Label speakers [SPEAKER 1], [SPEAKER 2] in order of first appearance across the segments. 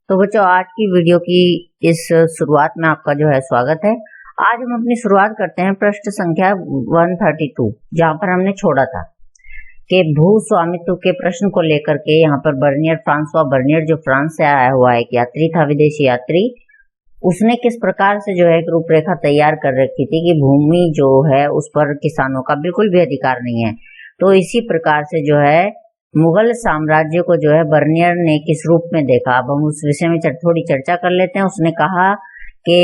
[SPEAKER 1] तो बच्चों, आज की वीडियो की इस शुरुआत में आपका जो है स्वागत है। आज हम अपनी शुरुआत करते हैं पृष्ठ संख्या 132, जहां पर हमने छोड़ा था कि भू स्वामित्व के प्रश्न को लेकर के यहाँ पर बर्नियर, फ्रांसवा बर्नियर, जो फ्रांस से आया हुआ एक यात्री था, विदेशी यात्री, उसने किस प्रकार से जो है एक रूपरेखा तैयार कर रखी थी कि भूमि जो है उस पर किसानों का बिल्कुल भी अधिकार नहीं है। तो इसी प्रकार से जो है मुगल साम्राज्य को जो है बर्नियर ने किस रूप में देखा, अब हम उस विषय में थोड़ी चर्चा कर लेते हैं। उसने कहा कि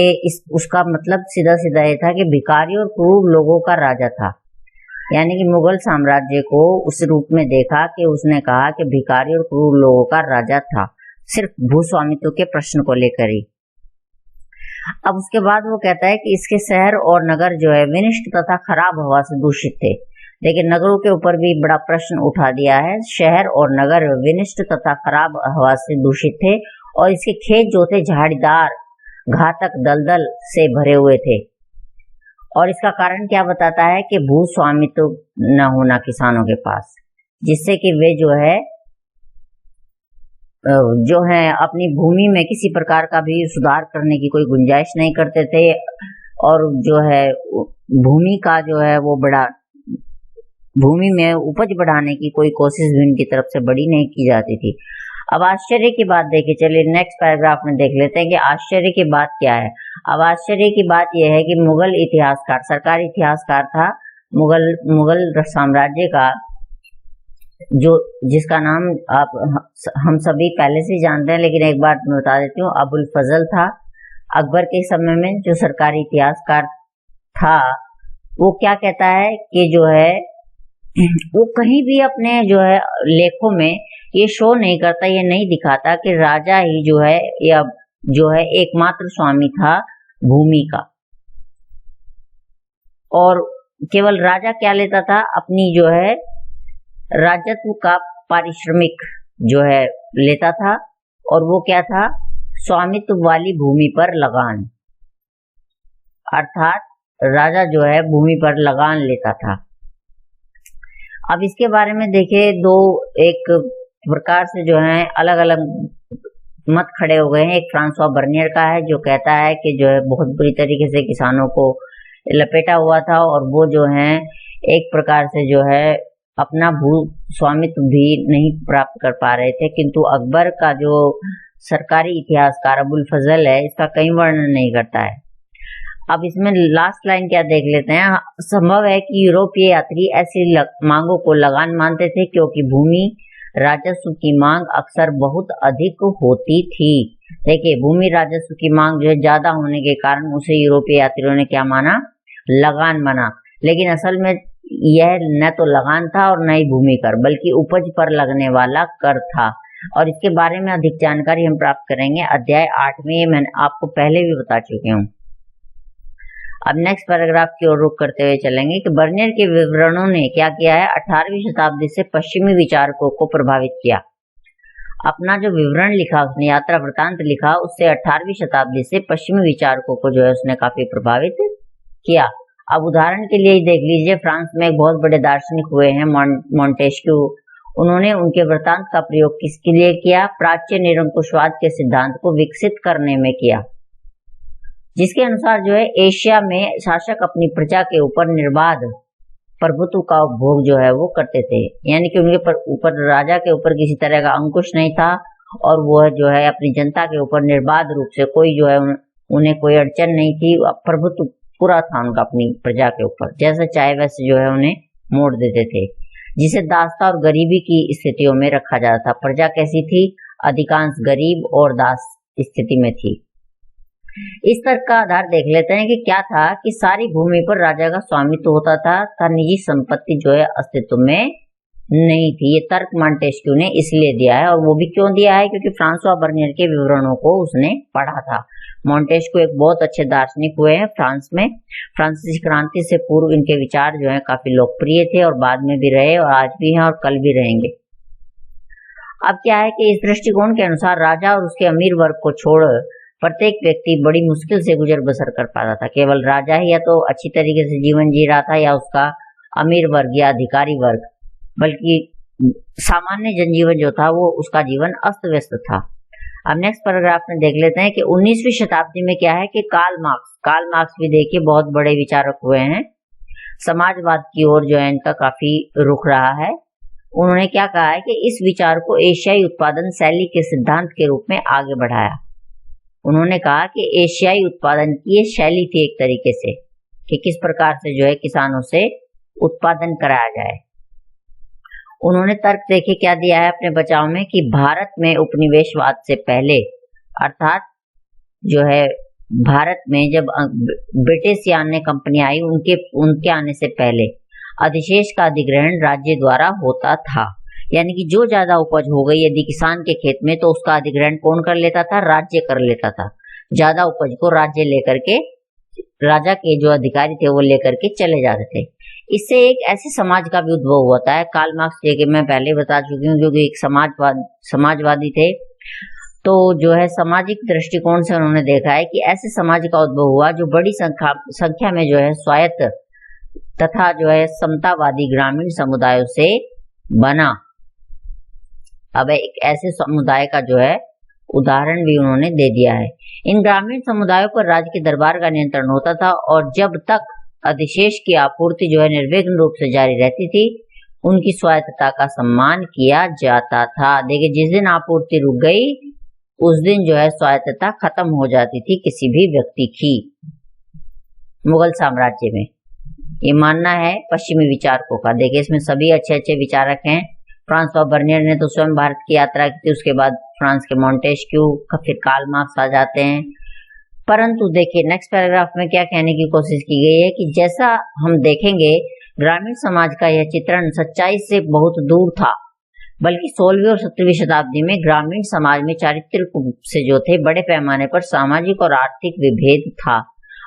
[SPEAKER 1] उसका मतलब सीधा सीधा ये था कि भिखारी और क्रूर लोगों का राजा था, यानी कि मुगल साम्राज्य को उस रूप में देखा कि उसने कहा कि भिखारी और क्रूर लोगों का राजा था, सिर्फ भूस्वामित्व के प्रश्न को लेकर ही। अब उसके बाद वो कहता है कि इसके शहर और नगर जो है विनिष्ट तथा खराब हवा से दूषित थे। लेकिन नगरों के ऊपर भी बड़ा प्रश्न उठा दिया है। शहर और नगर विनिष्ट तथा खराब हवा से दूषित थे और इसके खेत जो थे झाड़ीदार, घातक दलदल से भरे हुए थे। और इसका कारण क्या बताता है कि भू स्वामित्व न होना किसानों के पास, जिससे कि वे जो है अपनी भूमि में किसी प्रकार का भी सुधार करने की कोई गुंजाइश नहीं करते थे, और जो है भूमि का जो है वो भूमि में उपज बढ़ाने की कोई कोशिश भी उनकी तरफ से बड़ी नहीं की जाती थी। अब आश्चर्य की बात देखिए, चलिए नेक्स्ट पैराग्राफ में देख लेते हैं कि आश्चर्य की बात क्या है। अब आश्चर्य की बात यह है कि मुगल इतिहासकार, सरकारी इतिहासकार था मुगल साम्राज्य का, जिसका नाम हम सभी पहले से जानते हैं, लेकिन एक बार मैं बता देती हूँ, अबुल फजल था। अकबर के समय में जो सरकारी इतिहासकार था, वो क्या कहता है कि जो है वो कहीं भी अपने जो है लेखों में ये शो नहीं करता, ये नहीं दिखाता कि राजा ही जो है या जो है एकमात्र स्वामी था भूमि का। और केवल राजा क्या लेता था, अपनी जो है राजत्व का पारिश्रमिक जो है लेता था, और वो क्या था, स्वामित्व वाली भूमि पर लगान, अर्थात राजा जो है भूमि पर लगान लेता था। अब इसके बारे में देखिए, दो एक प्रकार से जो है अलग अलग मत खड़े हो गए हैं। एक फ्रांसवा बर्नियर का है, जो कहता है कि जो है बहुत बुरी तरीके से किसानों को लपेटा हुआ था, और वो जो है एक प्रकार से जो है अपना भू स्वामित्व भी नहीं प्राप्त कर पा रहे थे। किंतु अकबर का जो सरकारी इतिहासकार अबुल फजल है, इसका कई वर्णन नहीं करता है। अब इसमें लास्ट लाइन क्या देख लेते हैं। संभव है कि यूरोपीय यात्री ऐसी मांगों को लगान मानते थे, क्योंकि भूमि राजस्व की मांग अक्सर बहुत अधिक होती थी। देखिए, भूमि राजस्व की मांग जो है ज्यादा होने के कारण उसे यूरोपीय यात्रियों ने क्या माना, लगान माना। लेकिन असल में यह न तो लगान था और न ही भूमि कर, बल्कि उपज पर लगने वाला कर था। और इसके बारे में अधिक जानकारी हम प्राप्त करेंगे अध्याय 8 में, ये मैंने आपको पहले भी बता चुके हूँ। अब नेक्स्ट पैराग्राफ की ओर रुख करते हुए चलेंगे कि बर्नियर के विवरणों ने क्या किया है, 18वीं शताब्दी से पश्चिमी विचारकों को प्रभावित किया। अपना जो विवरण लिखा, उसने यात्रा वृतांत लिखा, उससे 18वीं शताब्दी से पश्चिमी विचारकों को जो है उसने काफी प्रभावित किया। अब उदाहरण के लिए देख लीजिए, फ्रांस में एक बहुत बड़े दार्शनिक हुए हैं मॉन्टेस्क्यू। उन्होंने उनके वृतांत का प्रयोग किसके लिए किया, प्राच्य निरंकुशवाद के सिद्धांत को विकसित करने में किया, जिसके अनुसार जो है एशिया में शासक अपनी प्रजा के ऊपर निर्बाध प्रभुत्व का उपभोग जो है वो करते थे, यानी कि उनके ऊपर राजा के ऊपर किसी तरह का अंकुश नहीं था, और वो जो है अपनी जनता के ऊपर निर्बाध रूप से कोई जो है उन्हें कोई अड़चन नहीं थी, प्रभुत्व पूरा था उनका अपनी प्रजा के ऊपर, जैसे चाहे वैसे जो है उन्हें मोड़ देते थे, जिसे दासता और गरीबी की स्थितियों में रखा जाता था। प्रजा कैसी थी, अधिकांश गरीब और दास स्थिति में थी। इस तर्क का आधार देख लेते हैं कि क्या था कि सारी भूमि पर राजा का स्वामित्व होता था, निजी संपत्ति जो है अस्तित्व में नहीं थी। ये तर्क मॉन्टेस्क्यू ने इसलिए दिया है, और वो भी क्यों दिया है, क्योंकि फ्रांसवा बर्नियर के विवरणों को उसने पढ़ा था। मॉन्टेस्क्यू एक बहुत अच्छे दार्शनिक हुए हैं फ्रांस में। फ्रांसीसी क्रांति से पूर्व इनके विचार जो है काफी लोकप्रिय थे, और बाद में भी रहे, और आज भी हैं, और कल भी रहेंगे। अब क्या है कि इस दृष्टिकोण के अनुसार राजा और उसके अमीर वर्ग को छोड़ प्रत्येक व्यक्ति बड़ी मुश्किल से गुजर बसर कर पाता था। केवल राजा ही या तो अच्छी तरीके से जीवन जी रहा था, या उसका अमीर वर्ग या अधिकारी वर्ग, बल्कि सामान्य जनजीवन जो था वो उसका जीवन अस्त व्यस्त था। अब नेक्स्ट पैराग्राफ में देख लेते हैं कि 19वीं शताब्दी में क्या है कि कार्ल मार्क्स भी देखिए बहुत बड़े विचारक हुए हैं, समाजवाद की ओर जो है इनका काफी रुख रहा है। उन्होंने क्या कहा है कि इस विचार को एशियाई उत्पादन शैली के सिद्धांत के रूप में आगे बढ़ाया। उन्होंने कहा कि एशियाई उत्पादन की ये शैली थी एक तरीके से कि किस प्रकार से जो है किसानों से उत्पादन कराया जाए। उन्होंने तर्क देखे क्या दिया है अपने बचाव में कि भारत में उपनिवेशवाद से पहले, अर्थात जो है भारत में जब ब्रिटिश या अन्य कंपनी आई उनके आने से पहले अधिशेष का अधिग्रहण राज्य द्वारा होता था। यानी कि जो ज्यादा उपज हो गई यदि किसान के खेत में तो उसका अधिग्रहण कौन कर लेता था? राज्य कर लेता था। ज्यादा उपज को राज्य लेकर के, राजा के जो अधिकारी थे वो लेकर के चले जाते थे। इससे एक ऐसे समाज का भी उद्भव होता है। कार्ल मार्क्स के मैं पहले बता चुकी हूँ, जो कि एक समाजवादी थे। तो जो है सामाजिक दृष्टिकोण से उन्होंने देखा है कि ऐसे समाज का उद्भव हुआ जो बड़ी संख्या में जो है स्वायत्त तथा जो है समतावादी ग्रामीण समुदायों से बना। अब एक ऐसे समुदाय का जो है उदाहरण भी उन्होंने दे दिया है। इन ग्रामीण समुदायों पर राज्य के दरबार का नियंत्रण होता था और जब तक अधिशेष की आपूर्ति जो है निर्विघ्न रूप से जारी रहती थी उनकी स्वायत्तता का सम्मान किया जाता था। देखिए, जिस दिन आपूर्ति रुक गई उस दिन जो है स्वायत्तता खत्म हो जाती थी किसी भी व्यक्ति की। मुगल साम्राज्य में ये मानना है पश्चिमी विचारकों का। देखिए, इसमें सभी अच्छे अच्छे विचारक हैं। फ्रांसवा बर्नियर ने तो स्वयं भारत की यात्रा की थी, उसके बाद फ्रांस के मॉन्टेस्क्यू, फिर कार्ल मार्क्स आ जाते हैं। परंतु देखिए नेक्स्ट पैराग्राफ में क्या कहने की कोशिश की गई है कि जैसा हम देखेंगे ग्रामीण समाज का यह चित्रण सच्चाई से बहुत दूर था, बल्कि 16वीं और 17वीं शताब्दी में ग्रामीण समाज में चारित्रिक से जो थे बड़े पैमाने पर सामाजिक और आर्थिक विभेद था।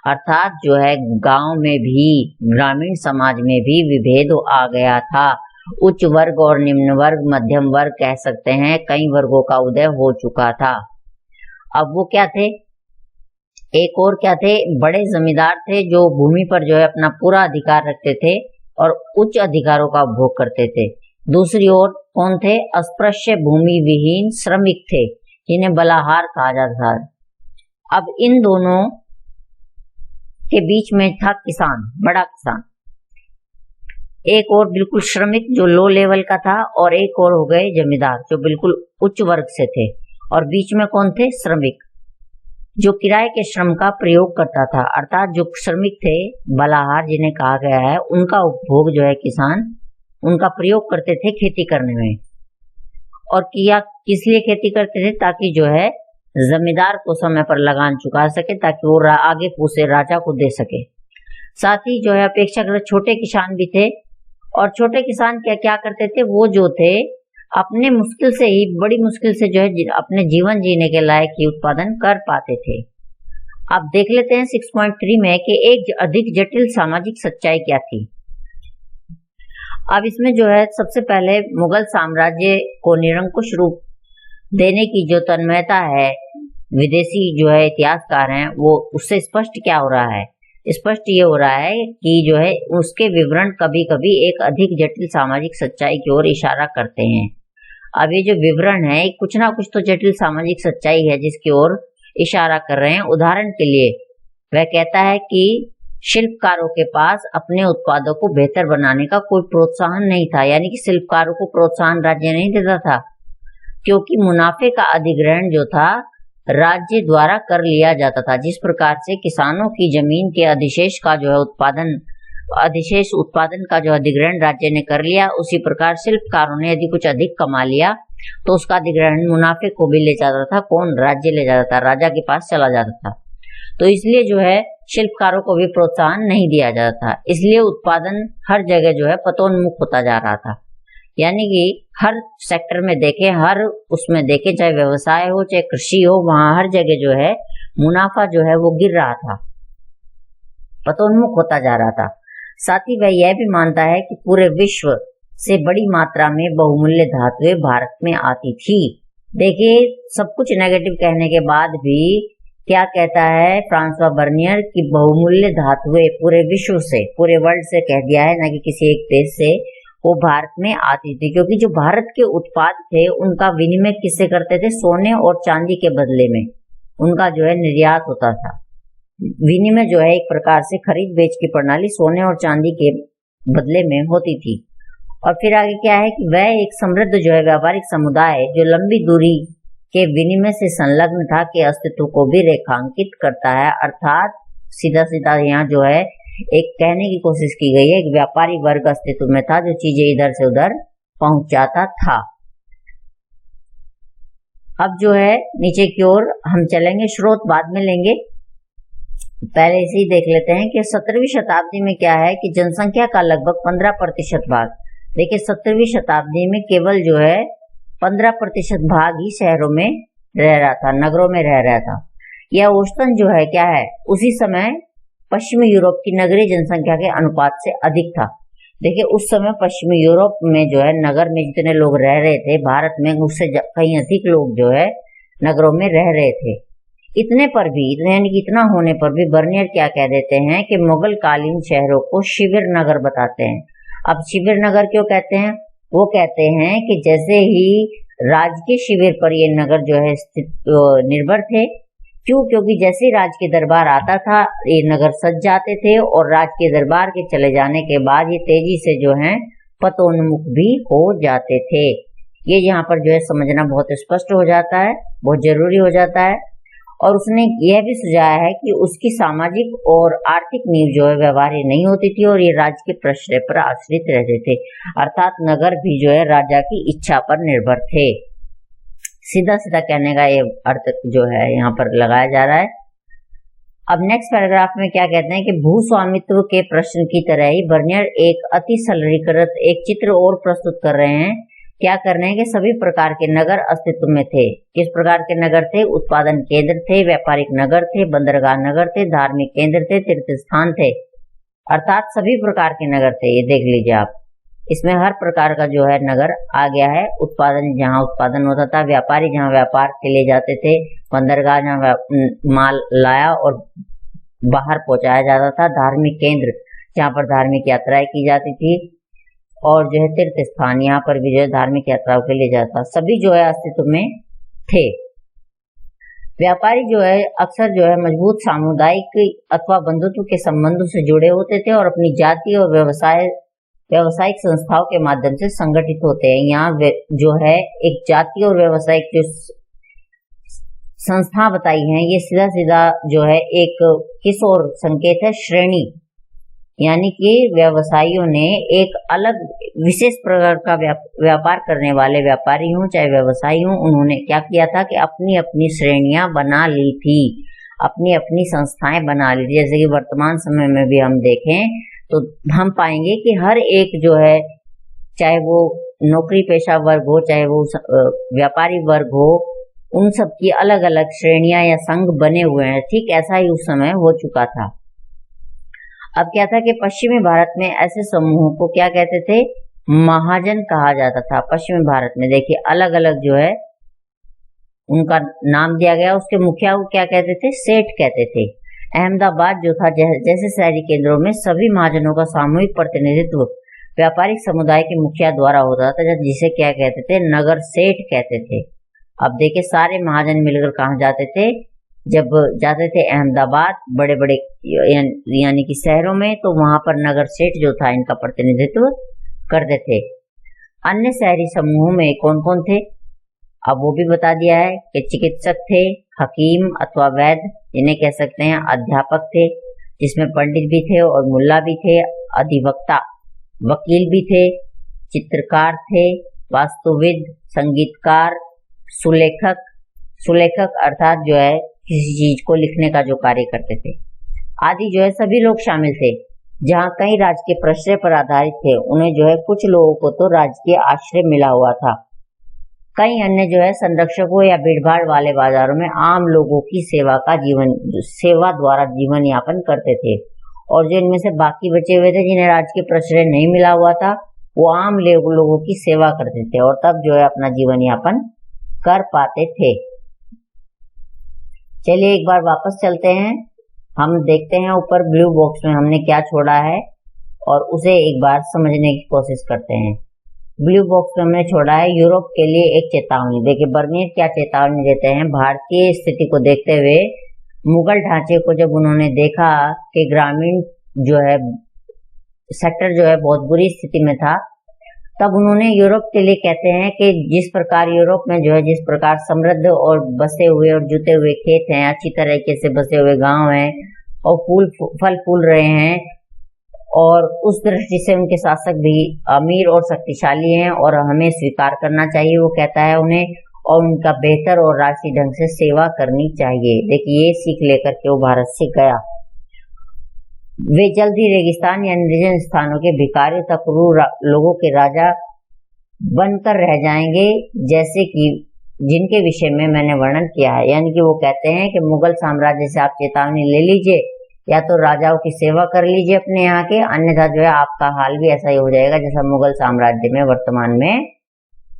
[SPEAKER 1] अर्थात जो है गांव में भी, ग्रामीण समाज में भी विभेद आ गया था। उच्च वर्ग और निम्न वर्ग, मध्यम वर्ग कह सकते हैं, कई वर्गों का उदय हो चुका था। अब वो क्या थे? एक और क्या थे? बड़े जमींदार थे जो भूमि पर जो है अपना पूरा अधिकार रखते थे और उच्च अधिकारों का उपभोग करते थे। दूसरी ओर कौन थे? अस्पृश्य भूमि विहीन श्रमिक थे जिन्हें बलाहार कहा जाता था। अब इन दोनों के बीच में था किसान, बड़ा किसान। एक और बिल्कुल श्रमिक जो लो लेवल का था और एक और हो गए जमींदार जो बिल्कुल उच्च वर्ग से थे। और बीच में कौन थे? श्रमिक जो किराए के श्रम का प्रयोग करता था। अर्थात जो श्रमिक थे, बलाहार जिन्हें कहा गया है, उनका उपभोग जो है किसान उनका प्रयोग करते थे खेती करने में। और किया किस लिए खेती करते थे? ताकि जो है जमींदार को समय पर लगान चुका सके, ताकि वो आगे पूछे राजा को दे सके। साथ ही जो है अपेक्षाकृत छोटे किसान भी थे। और छोटे किसान क्या क्या करते थे? वो जो थे अपने मुश्किल से ही, बड़ी मुश्किल से जो है अपने जीवन जीने के लायक ही उत्पादन कर पाते थे। अब देख लेते हैं 6.3 में कि एक अधिक जटिल सामाजिक सच्चाई क्या थी। अब इसमें जो है सबसे पहले मुगल साम्राज्य को निरंकुश रूप देने की जो तन्मयता है, विदेशी जो है इतिहासकार हैं, वो उससे स्पष्ट क्या हो रहा है? स्पष्ट ये हो रहा है कि जो है उसके विवरण कभी कभी एक अधिक जटिल सामाजिक सच्चाई की ओर इशारा करते हैं। अब ये जो विवरण है कुछ ना कुछ तो जटिल सामाजिक सच्चाई है जिसकी ओर इशारा कर रहे हैं। उदाहरण के लिए वह कहता है कि शिल्पकारों के पास अपने उत्पादों को बेहतर बनाने का कोई प्रोत्साहन नहीं था। यानी कि शिल्पकारों को प्रोत्साहन राज्य नहीं देता था, क्योंकि मुनाफे का अधिग्रहण जो था राज्य द्वारा कर लिया जाता था। जिस प्रकार से किसानों की जमीन के अधिशेष का जो है उत्पादन का जो अधिग्रहण राज्य ने कर लिया, उसी प्रकार शिल्पकारों ने यदि कुछ अधिक कमा लिया तो उसका अधिग्रहण मुनाफे को भी ले जाता था। कौन? राज्य ले जाता था, राजा के पास चला जाता था। तो इसलिए जो है शिल्पकारों को भी प्रोत्साहन नहीं दिया जाता था। इसलिए उत्पादन हर जगह जो है पतोन्मुख होता जा रहा था। यानी कि हर सेक्टर में देखें, हर उसमें देखें, चाहे व्यवसाय हो चाहे कृषि हो, वहां हर जगह जो है मुनाफा जो है वो गिर रहा था, पतोन्मुख होता जा रहा था। साथ ही वह यह भी मानता है कि पूरे विश्व से बड़ी मात्रा में बहुमूल्य धातुएं भारत में आती थी। देखिए, सब कुछ नेगेटिव कहने के बाद भी क्या कहता है फ्रांसवा बर्नियर की बहुमूल्य धातुएं पूरे विश्व से, पूरे वर्ल्ड से कह दिया है, न कि किसी एक देश से वो भारत में आती थी, क्योंकि जो भारत के उत्पाद थे उनका विनिमय किससे करते थे? सोने और चांदी के बदले में उनका जो है निर्यात होता था। विनिमय जो है एक प्रकार से खरीद बेच की प्रणाली सोने और चांदी के बदले में होती थी। और फिर आगे क्या है कि वह एक समृद्ध जो है व्यापारिक समुदाय जो लंबी दूरी के विनिमय से संलग्न था के अस्तित्व को भी रेखांकित करता है। अर्थात सीधा सीधा यहाँ जो है एक कहने की कोशिश की गई है, एक व्यापारी वर्ग अस्तित्व में था जो चीजें इधर से उधर पहुंचाता था। अब जो है नीचे की ओर हम चलेंगे, स्रोत बाद में लेंगे, पहले इसे ही देख लेते हैं कि 17वीं शताब्दी में क्या है कि जनसंख्या का लगभग 15% भाग, देखिए 17वीं शताब्दी में केवल जो है 15% भाग ही शहरों में रह रहा था, नगरों में रह रहा था। यह औसतन जो है क्या है उसी समय पश्चिमी यूरोप की नगरीय जनसंख्या के अनुपात से अधिक था। देखिए उस समय पश्चिमी यूरोप में जो है नगर में जितने लोग रह रहे थे, भारत में उससे कहीं अधिक लोग जो है नगरों में रह रहे थे। इतने पर भी, यानी कि इतना होने पर भी बर्नियर क्या कह देते हैं कि मुगल कालीन शहरों को शिविर नगर बताते हैं। अब शिविर नगर क्यों कहते हैं? वो कहते हैं कि जैसे ही राजकीय शिविर पर ये नगर जो है निर्भर थे। क्यों? क्योंकि जैसे ही राज के दरबार आता था ये नगर सज जाते थे, और राज के दरबार के चले जाने के बाद ये तेजी से जो है पतोन्मुख भी हो जाते थे। ये यहाँ पर जो है समझना बहुत स्पष्ट हो जाता है, बहुत जरूरी हो जाता है। और उसने यह भी सुझाया है कि उसकी सामाजिक और आर्थिक नींव जो है व्यवहार्य नहीं होती थी और ये राज्य के प्रश्रय पर आश्रित रहते थे। अर्थात नगर भी जो है राजा की इच्छा पर निर्भर थे। सीधा सीधा कहने का ये अर्थ जो है यहाँ पर लगाया जा रहा है। अब नेक्स्ट पैराग्राफ में क्या कहते हैं कि भूस्वामित्व के प्रश्न की तरह ही बर्नियर एक अति सरलीकृत एक चित्र और प्रस्तुत कर रहे हैं। क्या कर रहे हैं कि सभी प्रकार के नगर अस्तित्व में थे। किस प्रकार के नगर थे? उत्पादन केंद्र थे, व्यापारिक नगर थे, बंदरगाह नगर थे, धार्मिक केंद्र थे, तीर्थ स्थान थे। अर्थात सभी प्रकार के नगर थे। ये देख लीजिए आप, इसमें हर प्रकार का जो है नगर आ गया है। उत्पादन जहाँ उत्पादन होता था, व्यापारी जहाँ व्यापार के लिए जाते थे, बंदरगाह जहाँ माल लाया और बाहर पहुंचाया जाता था, धार्मिक केंद्र जहाँ पर धार्मिक यात्राएं की जाती थी, और जो है तीर्थ स्थान यहाँ पर भी जो है धार्मिक यात्राओं के लिए जाता, सभी जो है अस्तित्व में थे। व्यापारी जो है अक्सर जो है मजबूत सामुदायिक अथवा बंधुत्व के संबंधों से जुड़े होते थे और अपनी जाति और व्यावसायिक संस्थाओं के माध्यम से संगठित होते हैं। यहाँ जो है एक जाति और व्यावसायिक जो संस्था बताई हैं, ये सीधा सीधा जो है एक किस और संकेत है? श्रेणी, यानी कि व्यवसायियों ने एक अलग विशेष प्रकार का व्यापार करने वाले व्यापारी हों चाहे व्यवसायी हों, उन्होंने क्या किया था कि अपनी अपनी श्रेणियां बना ली थी, अपनी अपनी संस्थाएं बना ली। जैसे कि वर्तमान समय में भी हम देखें तो हम पाएंगे कि हर एक जो है, चाहे वो नौकरी पेशा वर्ग हो चाहे वो व्यापारी वर्ग हो, उन सब की अलग अलग श्रेणियां या संघ बने हुए हैं। ठीक ऐसा ही उस समय हो चुका था। अब क्या था कि पश्चिमी भारत में ऐसे समूहों को क्या कहते थे? महाजन कहा जाता था। पश्चिमी भारत में देखिए अलग अलग जो है उनका नाम दिया गया। उसके मुखिया को क्या कहते थे? सेठ कहते थे। अहमदाबाद जो था, जैसे शहरी केंद्रों में सभी महाजनों का सामूहिक प्रतिनिधित्व व्यापारिक समुदाय के मुखिया द्वारा होता था, जिसे क्या कहते थे? नगर सेठ कहते थे। अब देखिए सारे महाजन मिलकर कहाँ जाते थे? जब जाते थे अहमदाबाद, बड़े बड़े यानी कि शहरों में, तो वहां पर नगर सेठ जो था इनका प्रतिनिधित्व करते थे। अन्य शहरी समूहों में कौन कौन थे? अब वो भी बता दिया है कि चिकित्सक थे, हकीम अथवा वैद्य जिन्हें कह सकते हैं, अध्यापक थे जिसमें पंडित भी थे और मुल्ला भी थे, अधिवक्ता वकील भी थे, चित्रकार थे, वास्तुविद, संगीतकार, सुलेखक अर्थात जो है किसी चीज को लिखने का जो कार्य करते थे आदि जो है सभी लोग शामिल थे। जहाँ कई राजकीय प्रश्रय पर आधारित थे, उन्हें जो है कुछ लोगों को तो राजकीय आश्रय मिला हुआ था, कई अन्य जो है संरक्षकों या भीड़भाड़ वाले बाजारों में आम लोगों की सेवा द्वारा जीवन यापन करते थे। और जो इनमें से बाकी बचे हुए थे जिन्हें राजकीय प्रश्रय नहीं मिला हुआ था, वो आम लोगों की सेवा करते थे और तब जो है अपना जीवन यापन कर पाते थे। चलिए एक बार वापस चलते हैं, हम देखते हैं ऊपर ब्लू बॉक्स में हमने क्या छोड़ा है और उसे एक बार समझने की कोशिश करते हैं। ब्लू बॉक्स में हमने छोड़ा है यूरोप के लिए एक चेतावनी। देखिए बर्नियर क्या चेतावनी देते हैं। भारतीय स्थिति को देखते हुए मुगल ढांचे को जब उन्होंने देखा कि ग्रामीण जो है सेक्टर जो है बहुत बुरी स्थिति में था, तब उन्होंने यूरोप के लिए कहते हैं कि जिस प्रकार यूरोप में जो है जिस प्रकार समृद्ध और बसे हुए और जुटे हुए खेत हैं, अच्छी तरीके से बसे हुए गांव हैं और फल फूल रहे हैं, और उस दृष्टि से उनके शासक भी अमीर और शक्तिशाली हैं और हमें स्वीकार करना चाहिए, वो कहता है उन्हें, और उनका बेहतर और राष्ट्रीय ढंग से सेवा करनी चाहिए। देखिए ये सीख लेकर के वो भारत से गया। वे जल्द ही रेगिस्तान या निर्जन स्थानों के भिखारियों तक लोगों के राजा बनकर रह जाएंगे, जैसे कि जिनके विषय में मैंने वर्णन किया है। यानी कि वो कहते हैं कि मुगल साम्राज्य से आप चेतावनी ले लीजिए, या तो राजाओं की सेवा कर लीजिए अपने यहाँ के, अन्यथा जो है आपका हाल भी ऐसा ही हो जाएगा जैसा मुगल साम्राज्य में वर्तमान में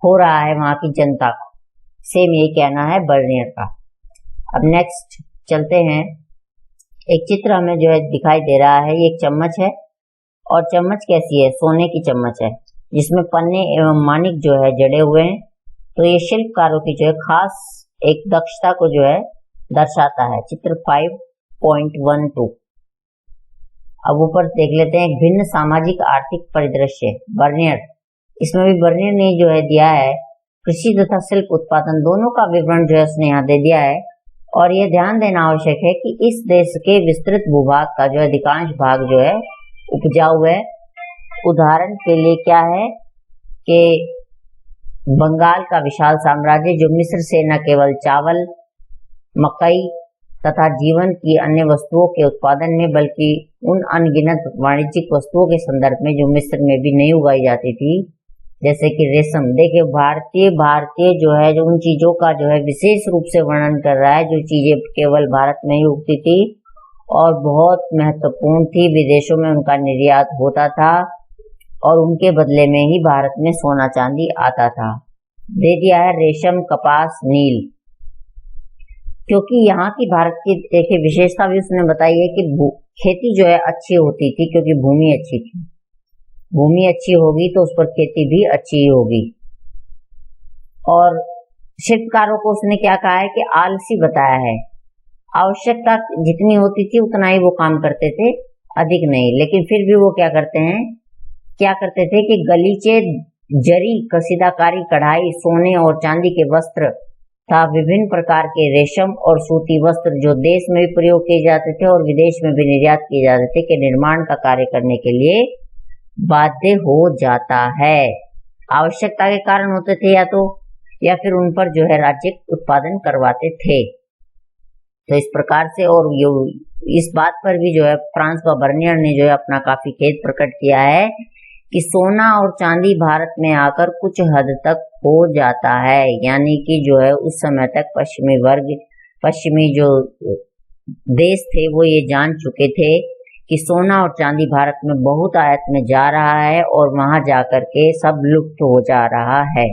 [SPEAKER 1] हो रहा है वहां की जनता का। सेम यही कहना है बर्नियर का। अब नेक्स्ट चलते हैं। एक चित्र हमें जो है दिखाई दे रहा है, ये एक चम्मच है, और चम्मच कैसी है, सोने की चम्मच है जिसमें पन्ने एवं मानिक जो है जड़े हुए हैं। तो ये शिल्पकारों की जो है खास एक दक्षता को जो है दर्शाता है। चित्र 5.12। अब ऊपर देख लेते हैं, एक भिन्न सामाजिक आर्थिक परिदृश्य बर्नियर। इसमें भी बर्नियर ने जो है दिया है कृषि तथा शिल्प उत्पादन दोनों का विवरण जो है उसने यहाँ दे दिया है। और यह ध्यान देना आवश्यक है कि इस देश के विस्तृत भूभाग का जो अधिकांश भाग जो है उपजाऊ है। उदाहरण के लिए क्या है कि बंगाल का विशाल साम्राज्य जो मिस्र से न केवल चावल, मकई तथा जीवन की अन्य वस्तुओं के उत्पादन में, बल्कि उन अनगिनत वाणिज्यिक वस्तुओं के संदर्भ में जो मिस्र में भी नहीं उगाई जाती थी, जैसे कि रेशम। देखिए भारतीय जो है जो उन चीजों का जो है विशेष रूप से वर्णन कर रहा है जो चीजें केवल भारत में ही उगती थी और बहुत महत्वपूर्ण थी, विदेशों में उनका निर्यात होता था और उनके बदले में ही भारत में सोना चांदी आता था। दे दिया है रेशम, कपास, नील। क्योंकि यहाँ की भारत की देखिए विशेषता भी उसने बताई है कि खेती जो है अच्छी होती थी, क्योंकि भूमि अच्छी थी। भूमि अच्छी होगी तो उस पर खेती भी अच्छी होगी। और शिल्पकारों को उसने क्या कहा है कि आलसी बताया है। आवश्यकता जितनी होती थी उतना ही वो काम करते थे, अधिक नहीं। लेकिन फिर भी वो क्या करते थे कि गलीचे, जरी, कसीदाकारी, कढ़ाई, सोने और चांदी के वस्त्र था विभिन्न प्रकार के रेशम और सूती वस्त्र जो देश में भी प्रयोग किए जाते थे और विदेश में भी निर्यात किए जाते थे के निर्माण का कार्य करने के लिए बाध्य हो जाता है। आवश्यकता के कारण होते थे या फिर उन पर जो है राज्य उत्पादन करवाते थे। तो इस प्रकार से, और इस बात पर भी जो है फ्रांसवा बर्नियर ने जो है अपना काफी खेद प्रकट किया है कि सोना और चांदी भारत में आकर कुछ हद तक हो जाता है। यानी कि जो है उस समय तक पश्चिमी जो देश थे वो ये जान चुके थे कि सोना और चांदी भारत में बहुत आयात में जा रहा है और वहां जाकर के सब लुप्त हो जा रहा है।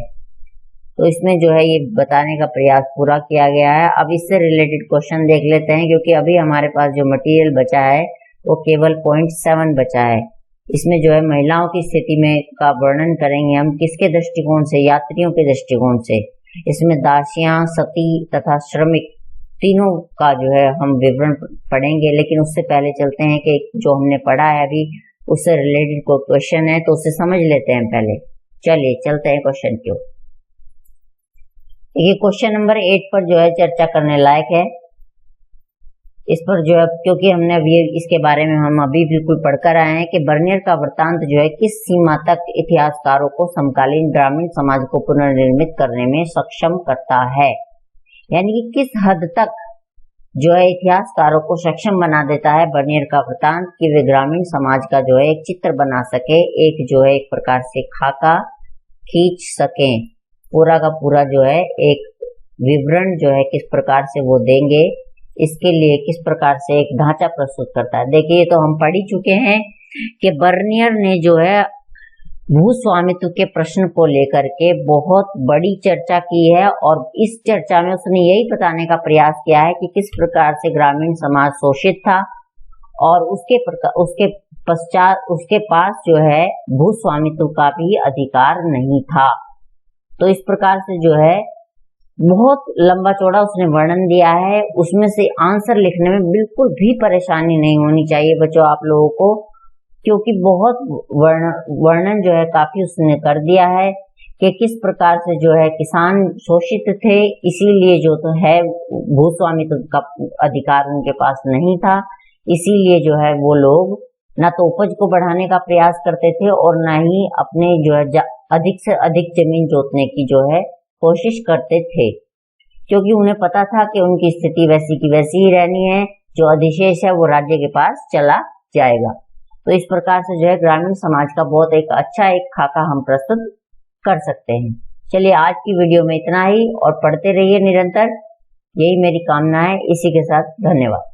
[SPEAKER 1] तो इसमें जो है ये बताने का प्रयास पूरा किया गया है। अब इससे रिलेटेड क्वेश्चन देख लेते हैं, क्योंकि अभी हमारे पास जो मटेरियल बचा है वो केवल 0.7 बचा है। इसमें जो है महिलाओं की स्थिति में का वर्णन करेंगे हम, किसके दृष्टिकोण से, यात्रियों के दृष्टिकोण से। इसमें दासियां, सती तथा श्रमिक तीनों का जो है हम विवरण पढ़ेंगे। लेकिन उससे पहले चलते हैं कि जो हमने पढ़ा है अभी उससे रिलेटेड कोई क्वेश्चन है तो उसे समझ लेते हैं पहले। चलिए चलते हैं क्वेश्चन की ओर। ये क्वेश्चन नंबर 8 पर जो है चर्चा करने लायक है। इस पर जो है, क्योंकि हमने अभी इसके बारे में हम अभी बिल्कुल पढ़कर आए हैं कि बर्नियर का वृत्तांत जो है किस सीमा तक इतिहासकारों को समकालीन ग्रामीण समाज को पुनर्निर्मित करने में सक्षम करता है। यानी कि किस हद तक जो है इतिहासकारों को सक्षम बना देता है बर्नियर का वृत्तांत कि वे ग्रामीण समाज का जो है एक चित्र बना सके, एक जो है एक प्रकार से खाका खींच सके, पूरा का पूरा जो है एक विवरण जो है किस प्रकार से वो देंगे, इसके लिए किस प्रकार से एक ढांचा प्रस्तुत करता है। देखिए तो हम पढ़ ही चुके हैं कि बर्नियर ने जो है भूस्वामित्व के प्रश्न को लेकर के बहुत बड़ी चर्चा की है और इस चर्चा में उसने यही बताने का प्रयास किया है कि किस प्रकार से ग्रामीण समाज शोषित था और उसके पश्चात उसके पास जो है भूस्वामित्व का भी अधिकार नहीं था। तो इस प्रकार से जो है बहुत लंबा चौड़ा उसने वर्णन दिया है। उसमें से आंसर लिखने में बिल्कुल भी परेशानी नहीं होनी चाहिए बच्चों आप लोगों को, क्योंकि बहुत वर्णन जो है काफी उसने कर दिया है कि किस प्रकार से जो है किसान शोषित थे, इसीलिए जो तो है भूस्वामित्व का अधिकार उनके पास नहीं था, इसीलिए जो है वो लोग ना तो उपज को बढ़ाने का प्रयास करते थे और ना ही अपने जो है अधिक से अधिक जमीन जोतने की जो है कोशिश करते थे, क्योंकि उन्हें पता था कि उनकी स्थिति वैसी की वैसी ही रहनी है, जो अधिशेष है वो राज्य के पास चला जाएगा। तो इस प्रकार से जो है ग्रामीण समाज का बहुत एक अच्छा एक खाका हम प्रस्तुत कर सकते हैं। चलिए आज की वीडियो में इतना ही और पढ़ते रहिए निरंतर, यही मेरी कामना है। इसी के साथ धन्यवाद।